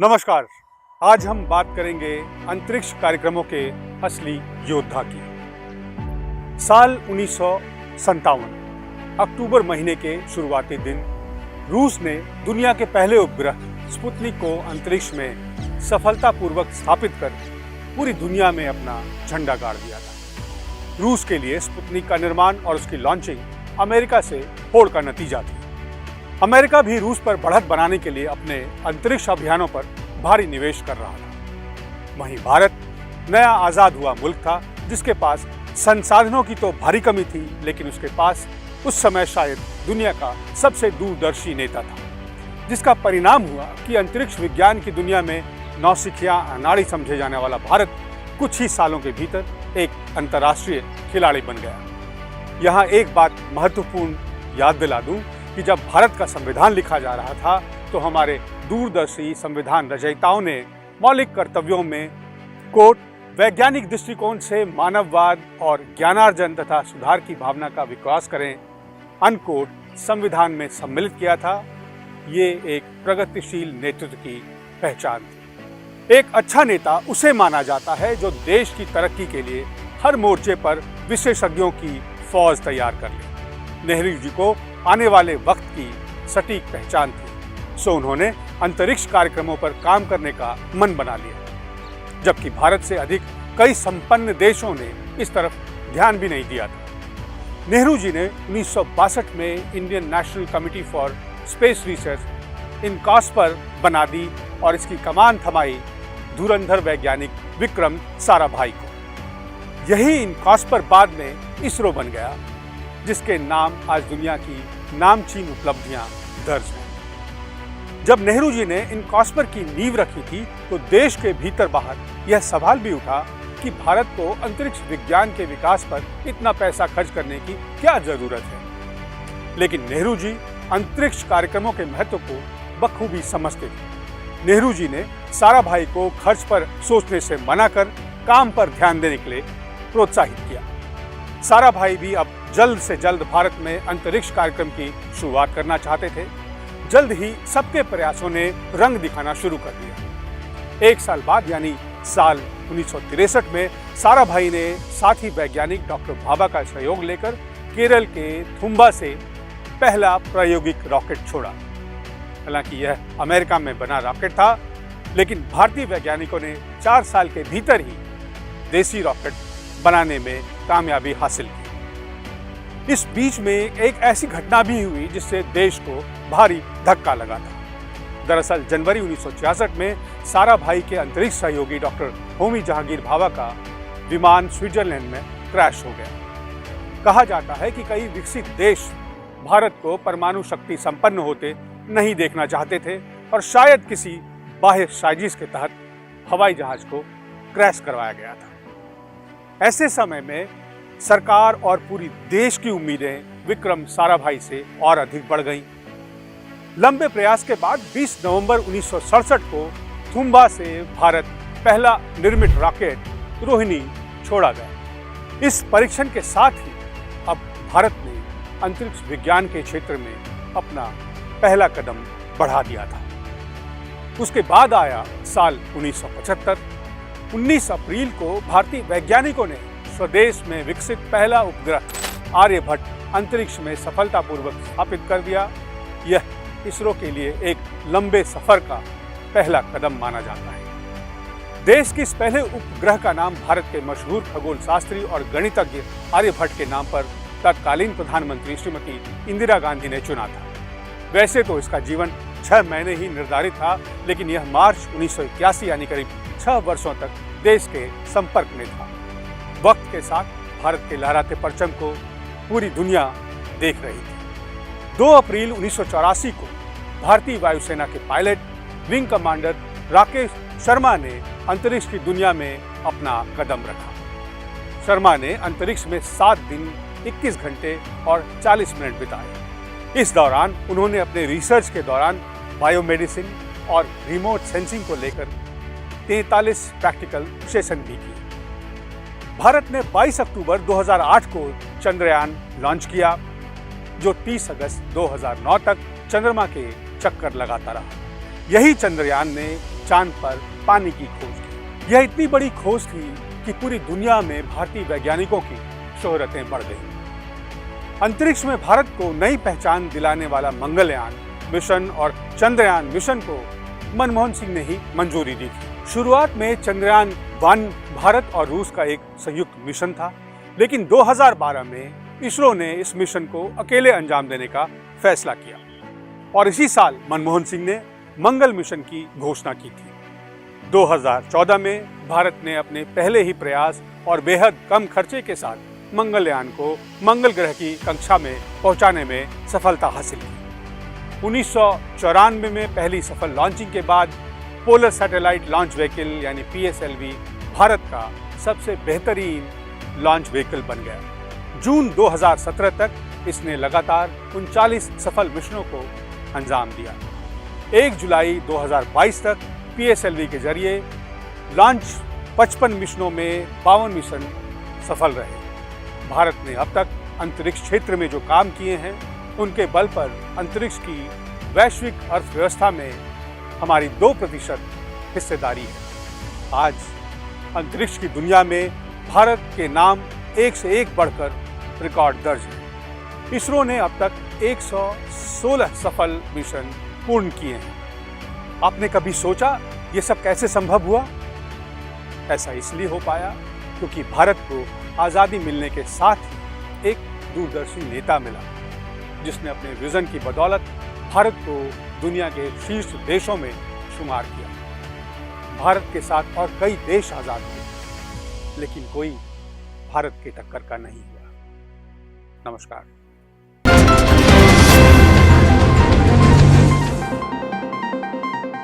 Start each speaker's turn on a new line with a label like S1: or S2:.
S1: नमस्कार। आज हम बात करेंगे अंतरिक्ष कार्यक्रमों के असली योद्धा की। साल 1957 अक्टूबर महीने के शुरुआती दिन रूस ने दुनिया के पहले उपग्रह स्पुतनिक को अंतरिक्ष में सफलतापूर्वक स्थापित कर पूरी दुनिया में अपना झंडा गाड़ दिया था। रूस के लिए स्पुतनिक का निर्माण और उसकी लॉन्चिंग अमेरिका से होड़ का नतीजा थी। अमेरिका भी रूस पर बढ़त बनाने के लिए अपने अंतरिक्ष अभियानों पर भारी निवेश कर रहा था। वहीं भारत नया आजाद हुआ मुल्क था, जिसके पास संसाधनों की तो भारी कमी थी, लेकिन उसके पास उस समय शायद दुनिया का सबसे दूरदर्शी नेता था, जिसका परिणाम हुआ कि अंतरिक्ष विज्ञान की दुनिया में नौसिखिया अनाड़ी समझे जाने वाला भारत कुछ ही सालों के भीतर एक अंतर्राष्ट्रीय खिलाड़ी बन गया। यहाँ एक बात महत्वपूर्ण याद दिला दूं कि जब भारत का संविधान लिखा जा रहा था तो हमारे दूरदर्शी संविधान रचयिताओं ने मौलिक कर्तव्यों में कोट वैज्ञानिक दृष्टिकोण से मानववाद और ज्ञानार्जन तथा सुधार की भावना का विकास करें अनकोट संविधान में सम्मिलित किया था। ये एक प्रगतिशील नेतृत्व की पहचान थी। एक अच्छा नेता उसे माना जाता है जो देश की तरक्की के लिए हर मोर्चे पर विशेषज्ञों की फौज तैयार कर ले। नेहरू जी को आने वाले वक्त की सटीक पहचान थी, सो उन्होंने अंतरिक्ष कार्यक्रमों पर काम करने का मन बना लिया, जबकि भारत से अधिक कई संपन्न देशों ने इस तरफ ध्यान भी नहीं दिया था। नेहरू जी ने 1962 में Indian National Committee for Space Research INCOSPAR बना दी और इसकी कमान थमाई धुरंधर वैज्ञानिक विक्रम साराभाई को। यही इनकॉस्पर बाद में इसरो बन गया, जिसके नाम आज दुनिया की नामचीन उपलब्धियां दर्ज हैं। जब नेहरू जी ने इनकॉस्पर की नींव रखी थी तो देश के भीतर बाहर यह सवाल भी उठा कि भारत को अंतरिक्ष विज्ञान के विकास पर इतना पैसा खर्च करने की क्या जरूरत है। लेकिन नेहरू जी अंतरिक्ष कार्यक्रमों के महत्व को बखूबी समझते थे। नेहरू जी ने साराभाई को खर्च पर सोचने से मना कर काम पर ध्यान देने के लिए प्रोत्साहित किया। साराभाई भी अब जल्द से जल्द भारत में अंतरिक्ष कार्यक्रम की शुरुआत करना चाहते थे। जल्द ही सबके प्रयासों ने रंग दिखाना शुरू कर दिया। एक साल बाद यानी साल 1963 में साराभाई ने साथी वैज्ञानिक डॉक्टर भाभा का सहयोग लेकर केरल के थुम्बा से पहला प्रायोगिक रॉकेट छोड़ा। हालांकि यह अमेरिका में बना रॉकेट था, लेकिन भारतीय वैज्ञानिकों ने 4 साल के भीतर ही देसी रॉकेट बनाने में कामयाबी हासिल की। इस बीच में एक ऐसी घटना भी हुई जिससे देश को भारी धक्का लगा था। दरअसल जनवरी 1966 में साराभाई के अंतरिक्ष सहयोगी डॉक्टर होमी जहांगीर भाभा का विमान स्विट्जरलैंड में क्रैश हो गया। कहा जाता है कि कई विकसित देश भारत को परमाणु शक्ति संपन्न होते नहीं देखना चाहते थे और शायद किसी बाह्य साजिश के तहत हवाई जहाज को क्रैश करवाया गया था। ऐसे समय में सरकार और पूरी देश की उम्मीदें विक्रम साराभाई से और अधिक बढ़ गईं। लंबे प्रयास के बाद 20 नवंबर 1967 को थुम्बा से भारत पहला निर्मित रॉकेट रोहिणी छोड़ा गया। इस परीक्षण के साथ ही अब भारत ने अंतरिक्ष विज्ञान के क्षेत्र में अपना पहला कदम बढ़ा दिया था। उसके बाद आया साल 1975। 19 अप्रैल को भारतीय वैज्ञानिकों ने स्वदेश में विकसित पहला उपग्रह आर्यभट्ट अंतरिक्ष में सफलतापूर्वक स्थापित कर दिया। यह इसरो के लिए एक लंबे सफर का पहला कदम माना जाता है। देश के इस पहले उपग्रह का नाम भारत के मशहूर खगोल शास्त्री और गणितज्ञ आर्यभट्ट के नाम पर तत्कालीन प्रधानमंत्री श्रीमती इंदिरा गांधी ने चुना था। वैसे तो इसका जीवन 6 महीने ही निर्धारित था, लेकिन यह मार्च 1981 यानी करीब 6 वर्षों तक देश के संपर्क में था। वक्त के साथ भारत के लहराते परचम को पूरी दुनिया देख रही थी। 2 अप्रैल 1984 को भारतीय वायुसेना के pilot wing commander Rakesh Sharma ने अंतरिक्ष की दुनिया में अपना कदम रखा। शर्मा ने अंतरिक्ष में 7 दिन 21 घंटे और 40 मिनट बिताए। इस दौरान उन्होंने अपने रिसर्च के दौरान बायोमेडिसिन और रिमोट सेंसिंग को लेकर 43 प्रैक्टिकल सेशन भी किए। भारत ने 22 अक्टूबर 2008 को चंद्रयान लॉन्च किया, जो 30 अगस्त 2009 तक चंद्रमा के चक्कर लगाता रहा। यही चंद्रयान ने चांद पर पानी की खोज की। यह इतनी बड़ी खोज थी कि पूरी दुनिया में भारतीय वैज्ञानिकों की शोहरतें बढ़ गईं। अंतरिक्ष में भारत को नई पहचान दिलाने वाला मंगलयान मिशन और चंद्रयान मिशन को मनमोहन सिंह ने ही मंजूरी दी थी। शुरुआत में चंद्रयान 1 भारत और रूस का एक संयुक्त मिशन था, लेकिन 2012 में इसरो ने इस मिशन को अकेले अंजाम देने का फैसला किया और इसी साल मनमोहन सिंह ने मंगल मिशन की घोषणा की थी। 2014 में भारत ने अपने पहले ही प्रयास और बेहद कम खर्चे के साथ मंगलयान को मंगल ग्रह की कक्षा में पहुंचाने में सफलता हासिल की। 1994 में पहली सफल लॉन्चिंग के बाद पोलर सैटेलाइट लॉन्च व्हीकल यानी PSLV भारत का सबसे बेहतरीन लॉन्च व्हीकल बन गया। जून 2017 तक इसने लगातार 39 सफल मिशनों को अंजाम दिया। 1 जुलाई 2022 तक PSLV के जरिए लॉन्च 55 मिशनों में 52 मिशन सफल रहे। भारत ने अब तक अंतरिक्ष क्षेत्र में जो काम किए हैं उनके बल पर अंतरिक्ष की वैश्विक अर्थव्यवस्था में हमारी 2% हिस्सेदारी है। आज अंतरिक्ष की दुनिया में भारत के नाम एक से एक बढ़कर रिकॉर्ड दर्ज है। इसरो ने अब तक 116 सफल मिशन पूर्ण किए हैं। आपने कभी सोचा ये सब कैसे संभव हुआ? ऐसा इसलिए हो पाया क्योंकि भारत को आज़ादी मिलने के साथ ही एक दूरदर्शी नेता मिला, जिसने अपने विजन की बदौलत भारत को दुनिया के शीर्ष देशों में शुमार किया। भारत के साथ और कई देश आज़ाद हुए, लेकिन कोई भारत की टक्कर का नहीं हुआ। नमस्कार।